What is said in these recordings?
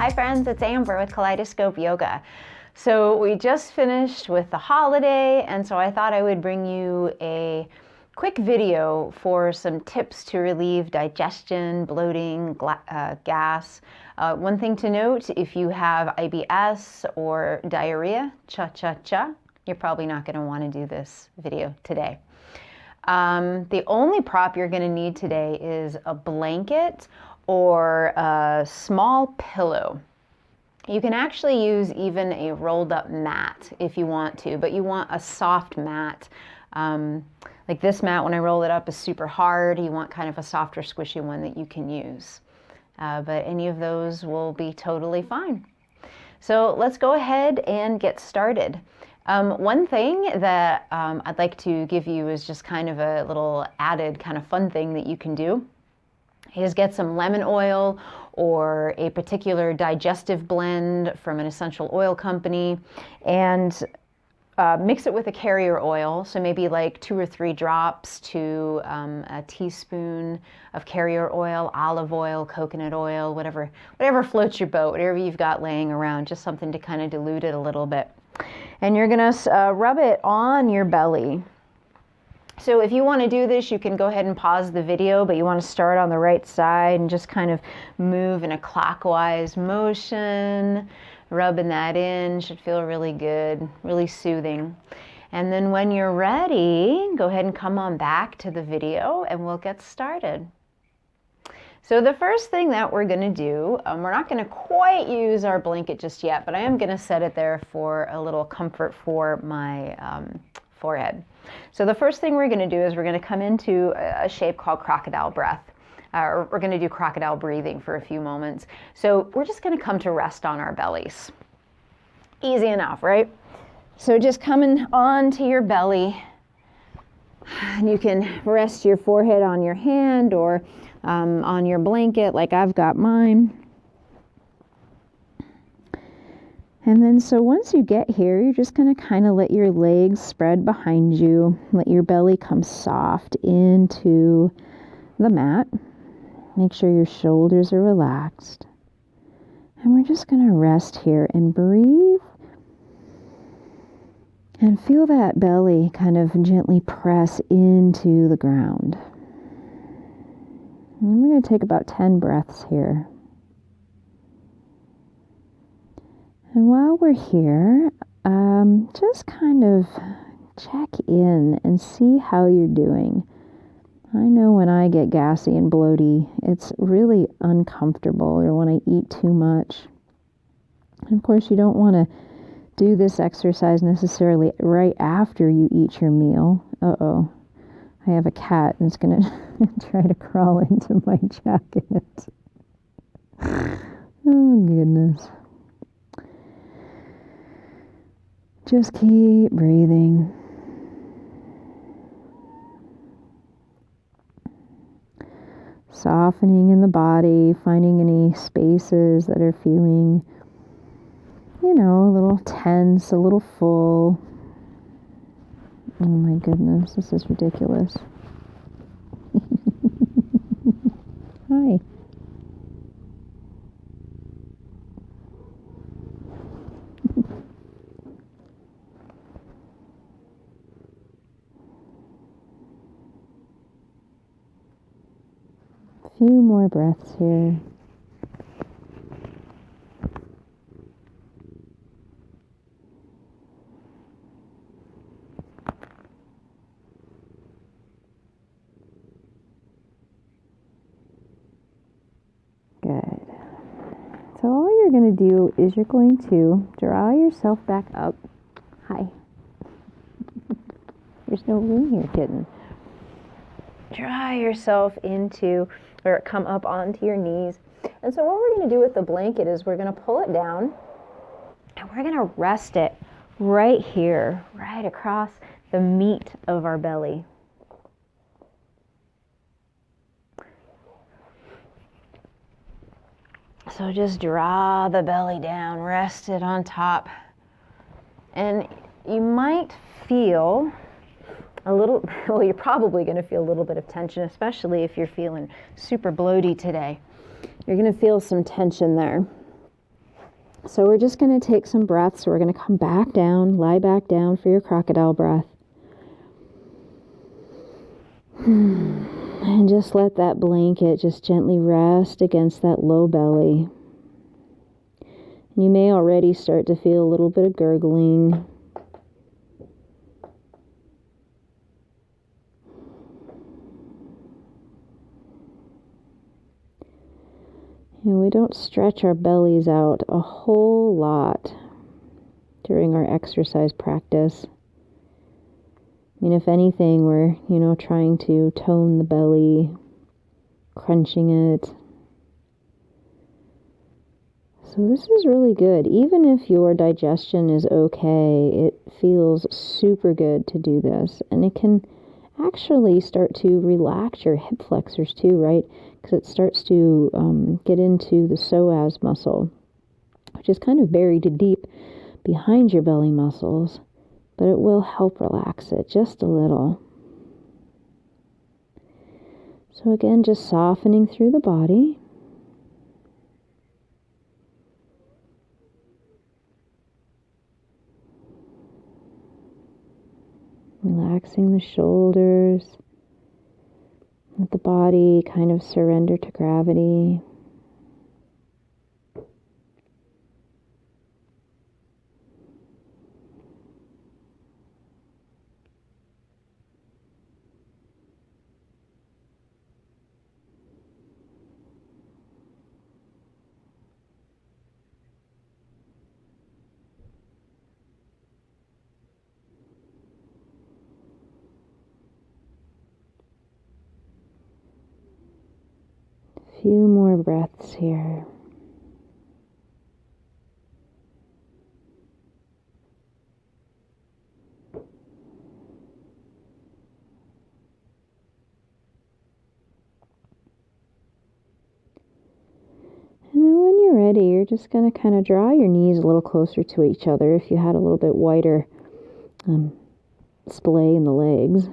Hi friends, it's Amber with Kaleidoscope Yoga. So we just finished with the holiday, and so I thought I would bring you a quick video for some tips to relieve digestion, bloating, gas. One thing to note, if you have IBS or diarrhea, you're probably not going to want to do this video today. The only prop you're going to need today is a blanket or a small pillow. You can actually use even a rolled up mat if you want to, but you want a soft mat. Like this mat, when I roll it up, is super hard. You want kind of a softer, squishy one that you can use. But any of those will be totally fine. So let's go ahead and get started. One thing that I'd like to give you is just kind of a little added kind of fun thing that you can do is get some lemon oil or a particular digestive blend from an essential oil company and mix it with a carrier oil. So maybe like 2 or 3 drops to a teaspoon of carrier oil, olive oil, coconut oil, whatever floats your boat, whatever you've got laying around, just something to kind of dilute it a little bit. And you're gonna rub it on your belly. So if you want to do this, you can go ahead and pause the video, but you want to start on the right side and just kind of move in a clockwise motion, rubbing that in. Should feel really good, really soothing. And then when you're ready, go ahead and come on back to the video and we'll get started. So the first thing that we're going to do, we're not going to quite use our blanket just yet, but I am going to set it there for a little comfort for my forehead. So the first thing we're going to do is we're going to come into a shape called crocodile breath. Or we're going to do crocodile breathing for a few moments. So we're just going to come to rest on our bellies. Easy enough, right? So just coming onto your belly, and you can rest your forehead on your hand or on your blanket like I've got mine. And then so once you get here, you're just going to kind of let your legs spread behind you. Let your belly come soft into the mat. Make sure your shoulders are relaxed. And we're just going to rest here and breathe. And feel that belly kind of gently press into the ground. And we're going to take about 10 breaths here. And while we're here, just kind of check in and see how you're doing. I know when I get gassy and bloaty, it's really uncomfortable, or when I eat too much. And of course, you don't want to do this exercise necessarily right after you eat your meal. Uh-oh, I have a cat and it's going to try to crawl into my jacket. Oh, goodness. Just keep breathing. Softening in the body, finding any spaces that are feeling, a little tense, a little full. Oh my goodness, this is ridiculous. Hi. Few more breaths here. Good. So all you're going to do is you're going to draw yourself back up. Hi. There's no room here, kitten. Draw yourself into, or come up onto your knees. And so what we're going to do with the blanket is we're going to pull it down and we're going to rest it right here, right across the meat of our belly. So just draw the belly down, rest it on top. And you might feel a little, well, you're probably going to feel a little bit of tension, especially if you're feeling super bloaty today. You're going to feel some tension there. So we're just going to take some breaths. We're going to come back down, lie back down for your crocodile breath. And just let that blanket just gently rest against that low belly. You may already start to feel a little bit of gurgling. And we don't stretch our bellies out a whole lot during our exercise practice. I mean, if anything, we're, trying to tone the belly, crunching it. So this is really good. Even if your digestion is okay, it feels super good to do this. And it can actually start to relax your hip flexors too, right? Because it starts to get into the psoas muscle, which is kind of buried deep behind your belly muscles, but it will help relax it just a little. So again, just softening through the body. Relaxing the shoulders. Let the body kind of surrender to gravity. Few more breaths here. And then when you're ready, you're just going to kind of draw your knees a little closer to each other if you had a little bit wider splay in the legs.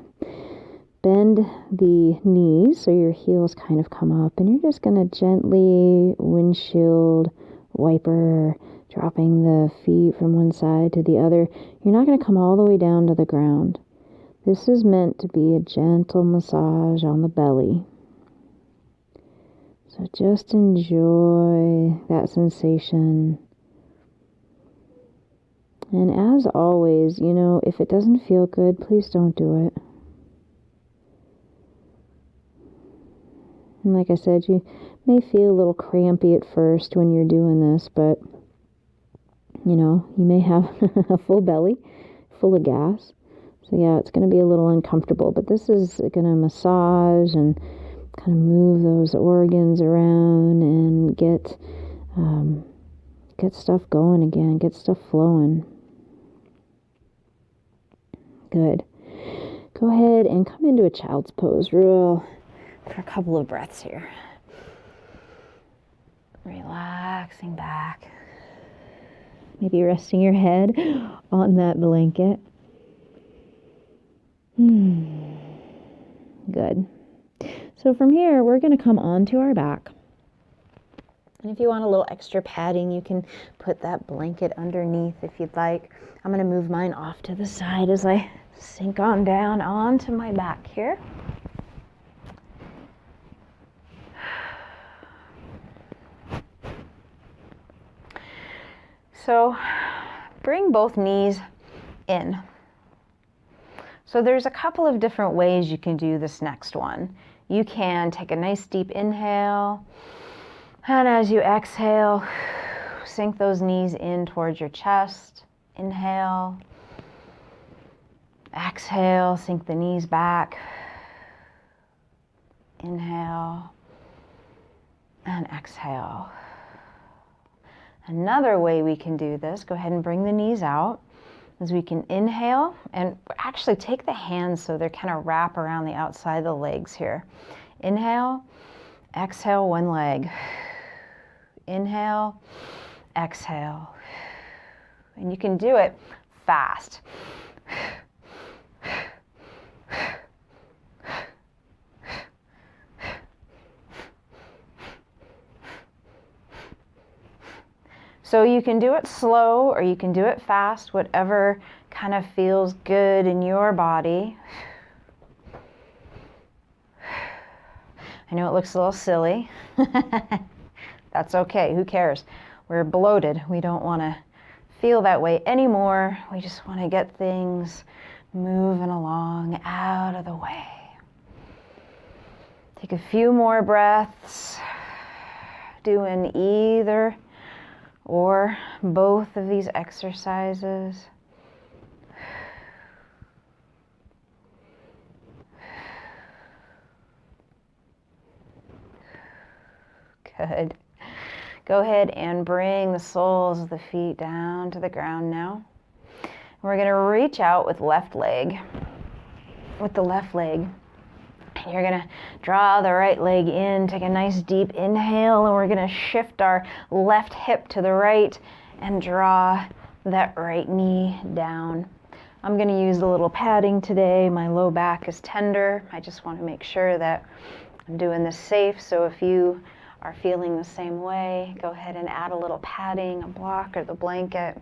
Bend the knees so your heels kind of come up, and you're just going to gently windshield wiper, dropping the feet from one side to the other. You're not going to come all the way down to the ground. This is meant to be a gentle massage on the belly. So just enjoy that sensation. And as always, if it doesn't feel good, please don't do it. And like I said, you may feel a little crampy at first when you're doing this, but, you may have a full belly, full of gas. So yeah, it's going to be a little uncomfortable, but this is going to massage and kind of move those organs around and get stuff going again, get stuff flowing. Good. Go ahead and come into a child's pose for a couple of breaths here. Relaxing back. Maybe resting your head on that blanket. Good. So from here, we're going to come onto our back. And if you want a little extra padding, you can put that blanket underneath if you'd like. I'm going to move mine off to the side as I sink on down onto my back here. So bring both knees in. So there's a couple of different ways you can do this next one. You can take a nice deep inhale, and as you exhale, sink those knees in towards your chest. Inhale, exhale, sink the knees back. Inhale and exhale. Another way we can do this, go ahead and bring the knees out, is we can inhale and actually take the hands so they're kind of wrap around the outside of the legs here. Inhale, exhale one leg. Inhale, exhale. And you can do it fast. So you can do it slow or you can do it fast, whatever kind of feels good in your body. I know it looks a little silly. That's okay, who cares? We're bloated. We don't want to feel that way anymore. We just want to get things moving along out of the way. Take a few more breaths, doing either or both of these exercises. Good. Go ahead and bring the soles of the feet down to the ground now. We're going to reach out with left leg. With the left leg, you're going to draw the right leg in, take a nice deep inhale, and we're going to shift our left hip to the right and draw that right knee down. I'm going to use a little padding today. My low back is tender. I just want to make sure that I'm doing this safe. So if you are feeling the same way, go ahead and add a little padding, a block, or the blanket.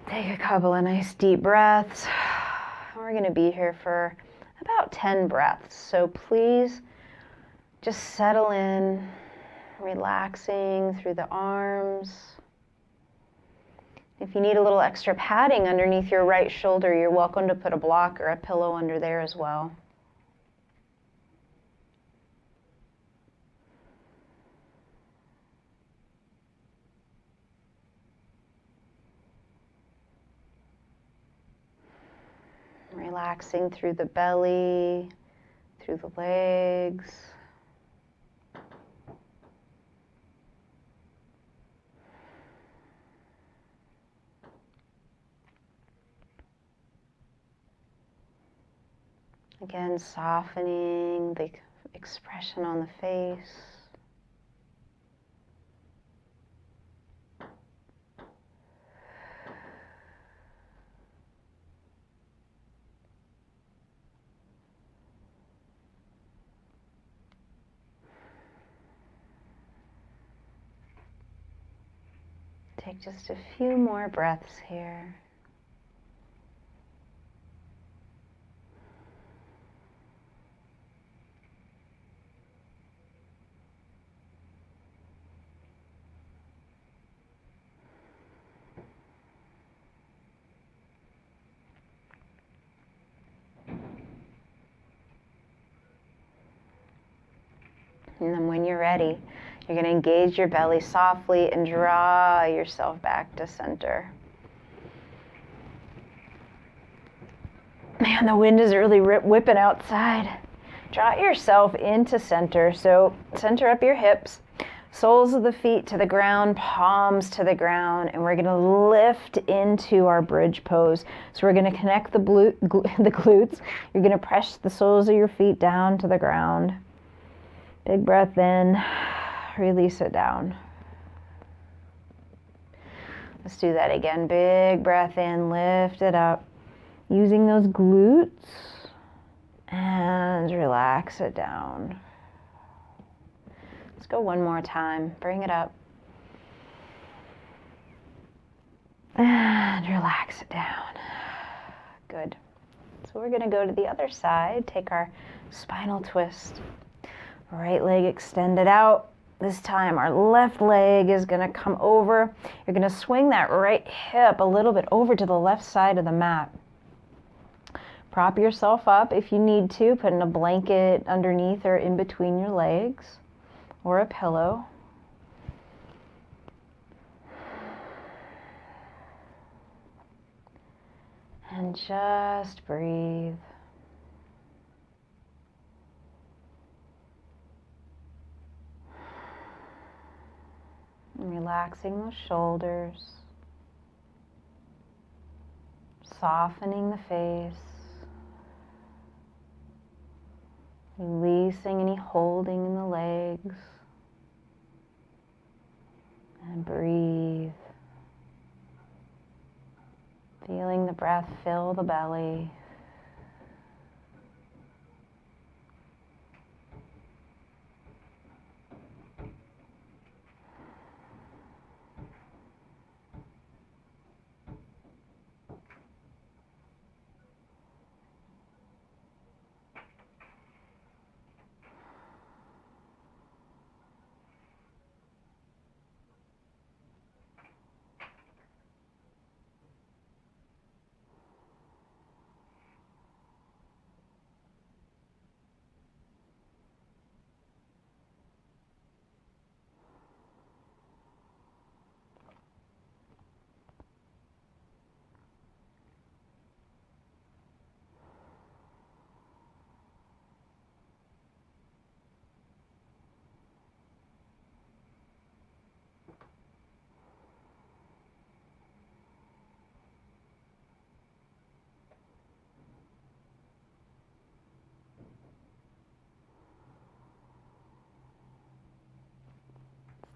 Take a couple of nice deep breaths. We're going to be here for about 10 breaths. So please just settle in, relaxing through the arms. If you need a little extra padding underneath your right shoulder, you're welcome to put a block or a pillow under there as well. Relaxing through the belly, through the legs. Again, softening the expression on the face. Take just a few more breaths here. And then when you're ready, you're going to engage your belly softly and draw yourself back to center. Man, the wind is really whipping outside. Draw yourself into center. So center up your hips, soles of the feet to the ground, palms to the ground, and we're going to lift into our bridge pose. So we're going to connect the glutes. You're going to press the soles of your feet down to the ground. Big breath in, release it down. Let's do that again. Big breath in, lift it up. Using those glutes and relax it down. Let's go one more time. Bring it up. And relax it down. Good. So we're going to go to the other side. Take our spinal twist. Right leg extended out. This time our left leg is going to come over. You're going to swing that right hip a little bit over to the left side of the mat. Prop yourself up if you need to, putting a blanket underneath or in between your legs or a pillow. And just breathe. And relaxing those shoulders, softening the face, releasing any holding in the legs, and breathe. Feeling the breath fill the belly.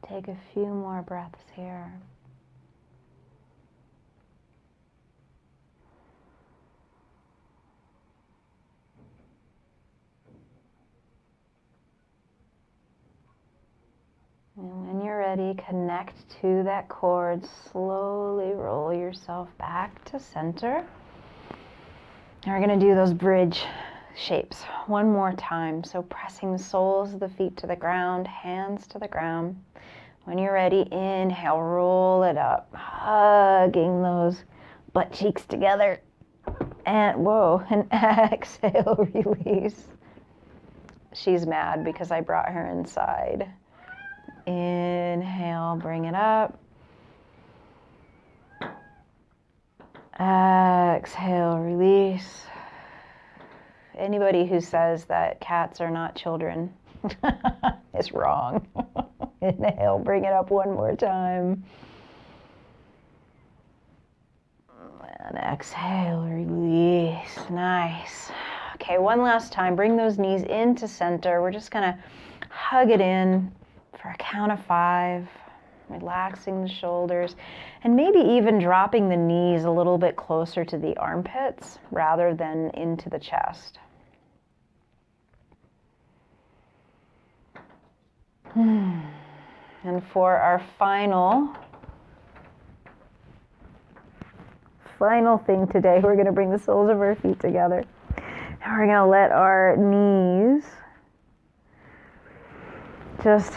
Take a few more breaths here. And when you're ready, connect to that cord. Slowly roll yourself back to center. And we're going to do those bridge shapes one more time. So pressing the soles of the feet to the ground, hands to the ground. When you're ready, inhale, roll it up, hugging those butt cheeks together. And whoa, and exhale, release. She's mad because I brought her inside. Inhale, bring it up. Exhale, release. Anybody who says that cats are not children is wrong. Inhale, bring it up one more time. And exhale, release. Nice. Okay, one last time. Bring those knees into center. We're just gonna hug it in for a count of 5. Relaxing the shoulders, and maybe even dropping the knees a little bit closer to the armpits rather than into the chest. And for our final thing today, we're going to bring the soles of our feet together. And we're going to let our knees just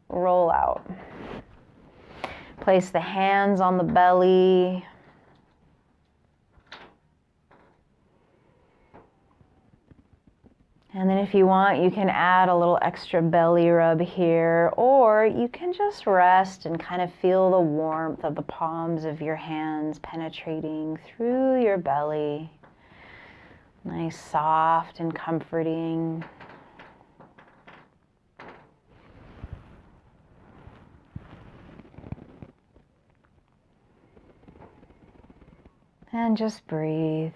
roll out. Place the hands on the belly. And then if you want, you can add a little extra belly rub here, or you can just rest and kind of feel the warmth of the palms of your hands penetrating through your belly. Nice, soft and comforting. And just breathe.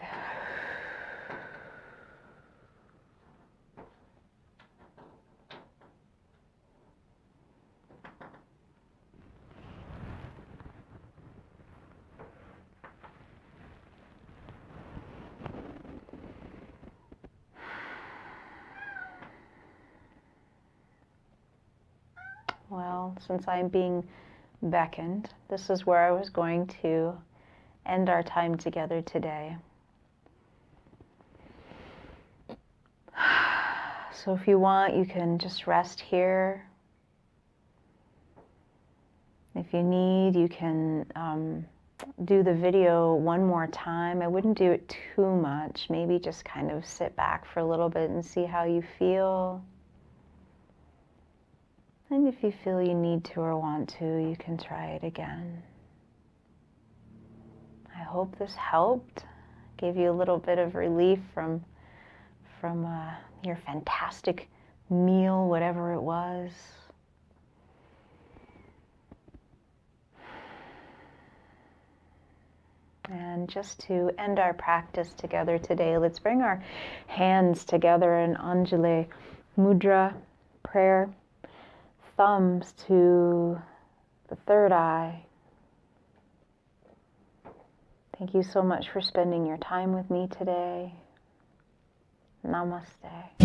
Well, since I'm being beckoned, this is where I was going to end our time together today. So if you want, you can just rest here. If you need, you can do the video one more time. I wouldn't do it too much. Maybe just kind of sit back for a little bit and see how you feel. And if you feel you need to or want to, you can try it again. I hope this helped, gave you a little bit of relief from your fantastic meal, whatever it was. And just to end our practice together today, let's bring our hands together in Anjali Mudra prayer. Thumbs to the third eye. Thank you so much for spending your time with me today. Namaste.